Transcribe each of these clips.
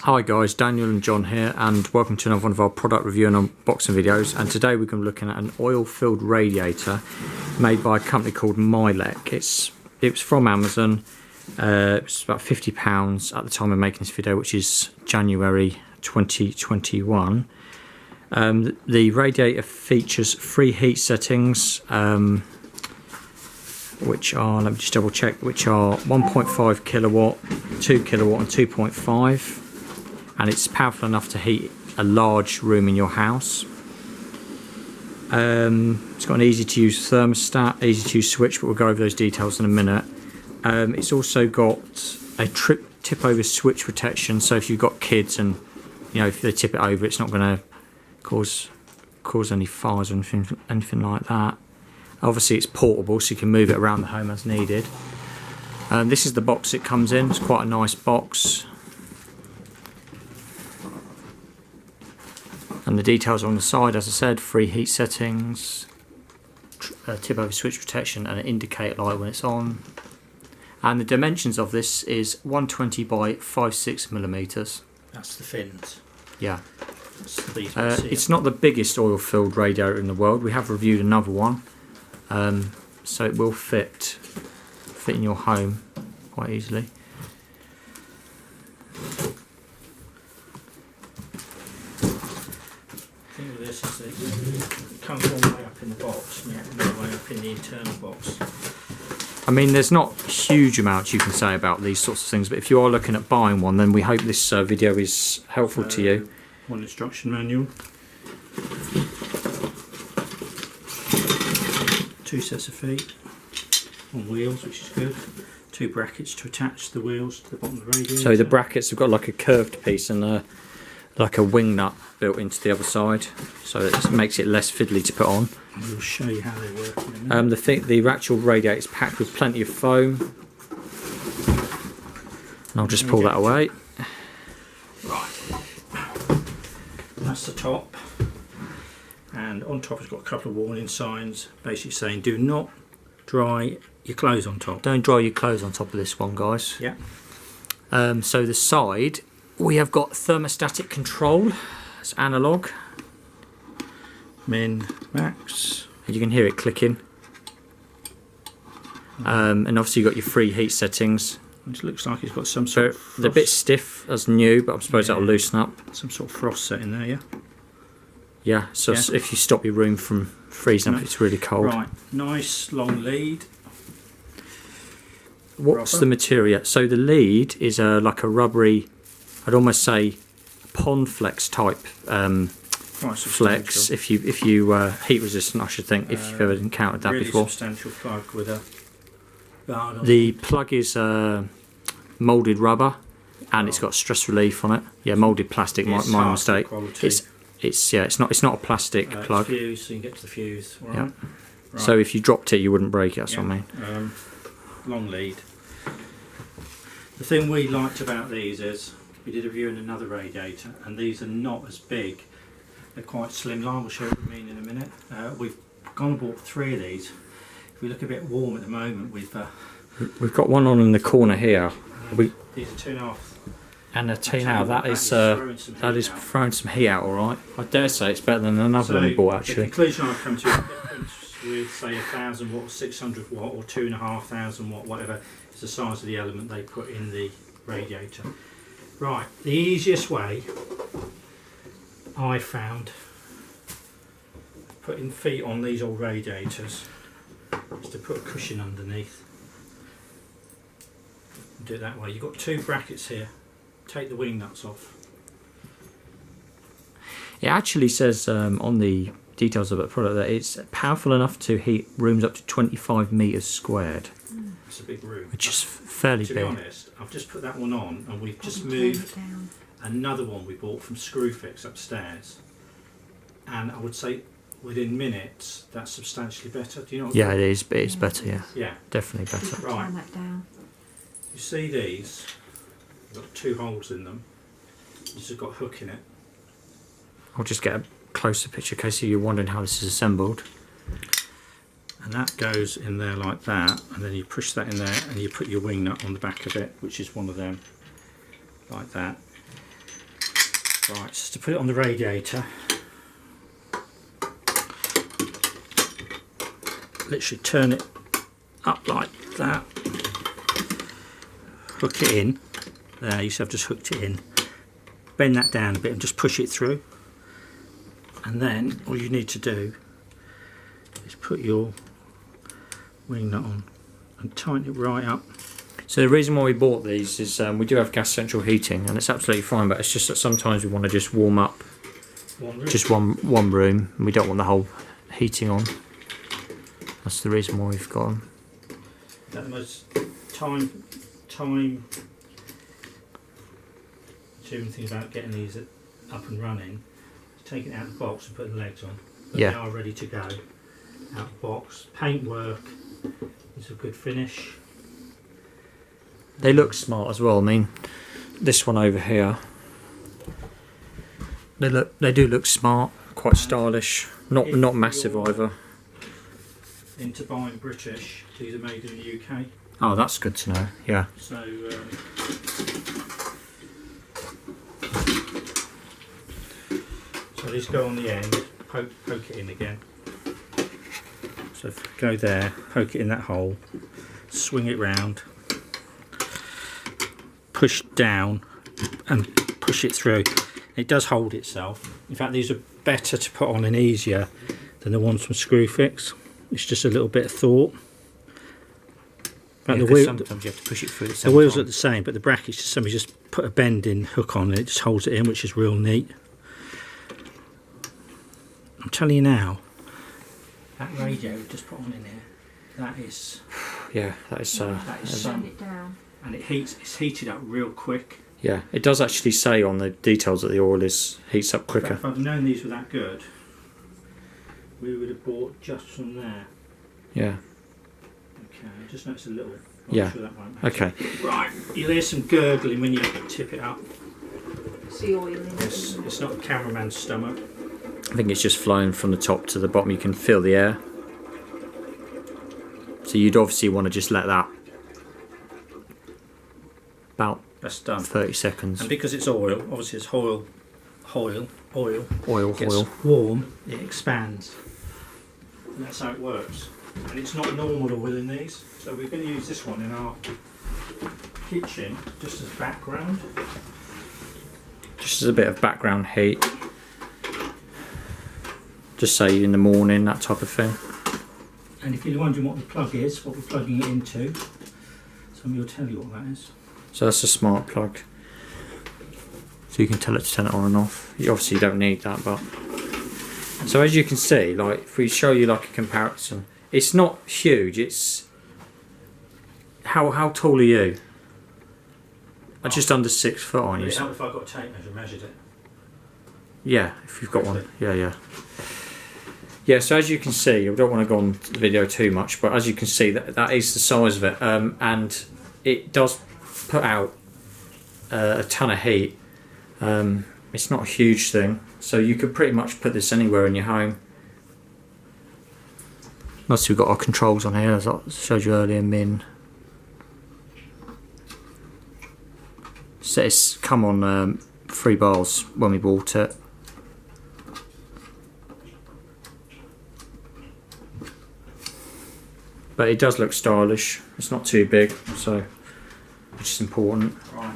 Hi guys, Daniel and John here, and welcome to another one of our product review and unboxing videos. And today we're going to be looking at an oil-filled radiator made by a company called MYLEK. It was from Amazon. It was about £50 at the time of making this video, which is January 2021. The radiator features 3 heat settings, which are, let me just double check, which are 1.5 kilowatt, 2 kilowatt and 2.5. And it's powerful enough to heat a large room in your house. It's got an easy to use thermostat, easy to use switch, but we'll go over those details in a minute. It's also got a tip over switch protection, so if you've got kids and if they tip it over, it's not going to cause any fires or anything like that. Obviously it's portable, so you can move it around the home as needed. This is the box it comes in. It's quite a nice box. And the details are on the side, as I said, 3 heat settings, tip over switch protection and an indicator light when it's on. And the dimensions of this is 120 by 56 millimeters. That's the fins. Yeah. That's it's not the biggest oil-filled radiator in the world. We have reviewed another one, so it will fit in your home quite easily. This is it comes all the way up in the box and all the way up in the internal box. I mean, there's not huge amounts you can say about these sorts of things, but if you are looking at buying one, then we hope this video is helpful to you. One instruction manual, 2 sets of feet on wheels, which is good, 2 brackets to attach the wheels to the bottom of the radiator. So the brackets have got like a curved piece and like a wing nut built into the other side, so it makes it less fiddly to put on. We'll show you how they work in a minute. The actual radiator is packed with plenty of foam, and I'll just pull that away. Right, that's the top, and on top it's got a couple of warning signs basically saying do not dry your clothes on top. Don't dry your clothes on top of this one, guys. Yeah. So the side, we have got thermostatic control. It's analog. Min, max. You can hear it clicking. And obviously you've got your 3 heat settings. Which looks like it's got some sort of frost. They're a bit stiff as new, but I suppose that'll loosen up. Some sort of frost set in there, yeah? Yeah, so if you stop your room from freezing up if it's really cold. Right, nice long lead. What's the material? So the lead is like a rubbery, I'd almost say pond flex type flex. If you heat resistant, I should think, if you've ever encountered that really before. Substantial plug with a guard on the plug is moulded rubber, and it's got stress relief on it. Yeah, moulded plastic. My mistake. It's not a plastic plug. Fuse, so you can get to the fuse. Right. Yeah. Right. So if you dropped it, you wouldn't break it. That's what I mean. Long lead. The thing we liked about these is we did a review in another radiator, and these are not as big. They're quite slimline. We'll show you what we mean in a minute. We've gone and bought 3 of these. If we look a bit warm at the moment, we've got one on in the corner here. These are 2.5. And I tell you now, that is throwing some heat out, all right. I dare say it's better than another one we bought actually. The conclusion I've come to is the difference with say 1000 watt, 600 watt, or 2500 watt, whatever, is the size of the element they put in the radiator. Right, the easiest way I found putting feet on these old radiators is to put a cushion underneath. Do it that way. You've got 2 brackets here. Take the wing nuts off. It actually says on the details of the product that it's powerful enough to heat rooms up to 25 meters squared. It's a big room, which is fairly big. To be honest, I've just put that one on, and we've just moved another one we bought from Screwfix upstairs, and I would say within minutes that's substantially better. Do you know what it is, but it's better, yeah. Yeah. Definitely better. Right. You see these? They've got 2 holes in them. This has got a hook in it. I'll just get a closer picture in case you're wondering how this is assembled. And that goes in there like that, and then you push that in there and you put your wing nut on the back of it, which is one of them, like that. Right, so to put it on the radiator, literally turn it up like that, hook it in. There, you see I've just hooked it in. Bend that down a bit and just push it through. And then all you need to do is put your wing nut on and tighten it right up. So the reason why we bought these is we do have gas central heating, and it's absolutely fine, but it's just that sometimes we want to just warm up just one room, and we don't want the whole heating on. That's the reason why we've got them. The most time consuming thing about getting these up and running is taking it out of the box and putting the legs on. But yeah. They are ready to go out of the box. Paintwork is a good finish. They look smart as well. I mean, this one over here, they do look smart, quite stylish. Not massive either. Into buying British, these are made in the UK. Oh, that's good to know. Yeah. So these go on the end. Poke it in again. So if you go there, poke it in that hole, swing it round. Push down and push it through. It does hold itself. In fact, these are better to put on and easier than the ones from Screwfix. It's just a little bit of thought. Yeah, the wheel, sometimes you have to push it through the wheels are the same, but the brackets, somebody just put a bending hook on it. It just holds it in, which is real neat. I'm telling you now, that radio we just put on in here, that is... Yeah, that is Turn it down. And it's heated up real quick. Yeah, it does actually say on the details that the oil heats up quicker. If I'd known these were that good, we would have bought just from there. Yeah. Okay, I just noticed a little. Yeah. Sure that won't matter. Okay. Right, you'll hear some gurgling when you tip it up. It's the oil in it. It's not a cameraman's stomach. I think it's just flowing from the top to the bottom. You can feel the air. So you'd obviously want to just let that about That's done. 30 seconds. And because it's oil, obviously it's oil gets warm, it expands. And that's how it works. And it's not normal oil in these, so we're going to use this one in our kitchen just as background. Just as a bit of background heat. Just say in the morning, that type of thing. And if you're wondering what the plug is, what we're plugging it into, somebody will tell you what that is. So that's a smart plug. So you can tell it to turn it on and off. You obviously don't need that, but... So as you can see, like if we show you like a comparison, it's not huge, it's... How tall are you? Just under 6 foot, aren't you? Would it help if I got a tape measure and measured it? Yeah, if you've got one. Yeah. Yeah, so as you can see, I don't want to go on the video too much, but as you can see, that is the size of it, and it does put out a ton of heat. It's not a huge thing, so you could pretty much put this anywhere in your home. Plus we've got our controls on here, as I showed you earlier, min. So it's come on 3 bars when we bought it. But it does look stylish. It's not too big, so which is important. Right.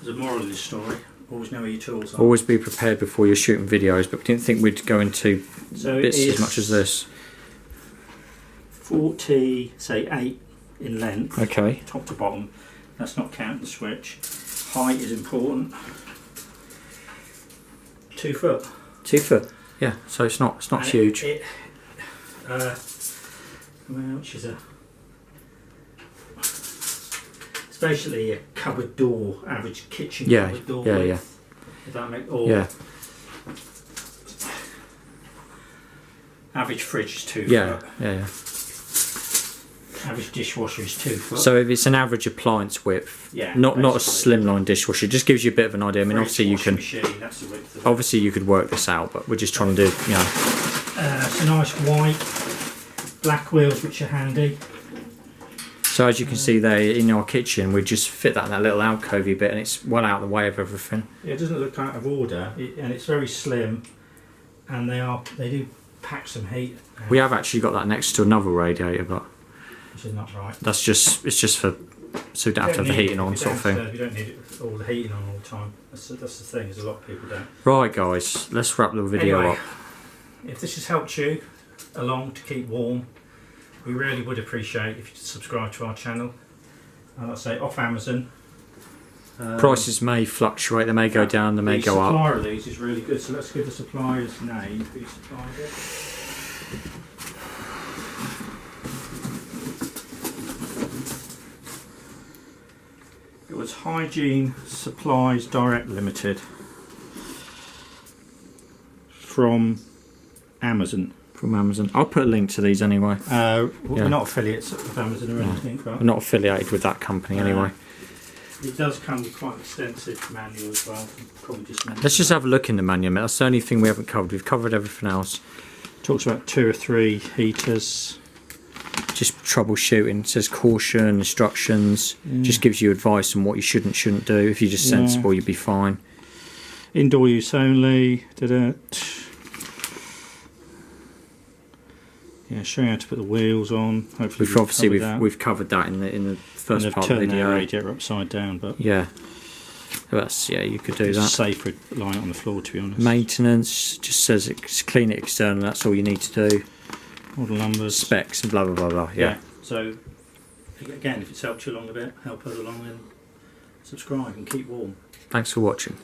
There's a moral in this story. Always know where your tools are. Always be prepared before you're shooting videos, but we didn't think we'd go into bits as much as this. 40, say 8 in length. Okay. Top to bottom. That's not counting the switch. Height is important. 2 foot. 2 foot. Yeah. So it's not huge. Which is it's basically a cupboard door, average kitchen cupboard door width. Yeah. If that makes average fridge is 2 foot. Yeah. Average dishwasher is 2 foot. So if it's an average appliance width, not a slimline dishwasher, it just gives you a bit of an idea. I mean, obviously you can, that's the width of obviously you could work this out, but we're just trying to do, it's a nice white, black wheels which are handy. So as you can see there in our kitchen, we just fit that in that little alcovey bit, and it's well out of the way of everything. Yeah, it doesn't look out of order, and it's very slim, and they do pack some heat. We have actually got that next to another radiator, but which is not right. it's just for so you don't have to have the heating on, sort of thing. You don't need it, all the heating on all the time. That's the thing, is a lot of people don't. Right, guys, let's wrap the video Anyway, up. if this has helped you along to keep warm, we really would appreciate if you subscribe to our channel. Like I say, off Amazon. Prices may fluctuate, they may go down, they may the go up. The supplier of these is really good, so let's give the supplier's name who supplied it. It was Hygiene Supplies Direct Limited from Amazon. From Amazon. I'll put a link to these anyway. We're not affiliates of Amazon or anything, but We're not affiliated with that company anyway. it does come with quite an extensive manual as well. Probably just Let's just have a look in the manual. That's the only thing we haven't covered. We've covered everything else. talks about 2 or 3 heaters. Just troubleshooting. It says caution, instructions. Just gives you advice on what you shouldn't do. If you're just sensible, you'll be fine. Indoor use only. Yeah, showing how to put the wheels on. Hopefully, we've covered that in the first part of the video. Turn the radiator upside down, but yeah, you could do that. It's safer lying on the floor, to be honest. Maintenance just says clean it external. That's all you need to do. Model numbers, specs, and blah blah blah blah. Yeah. So again, if it's helped you along a bit, help us along, and subscribe and keep warm. Thanks for watching.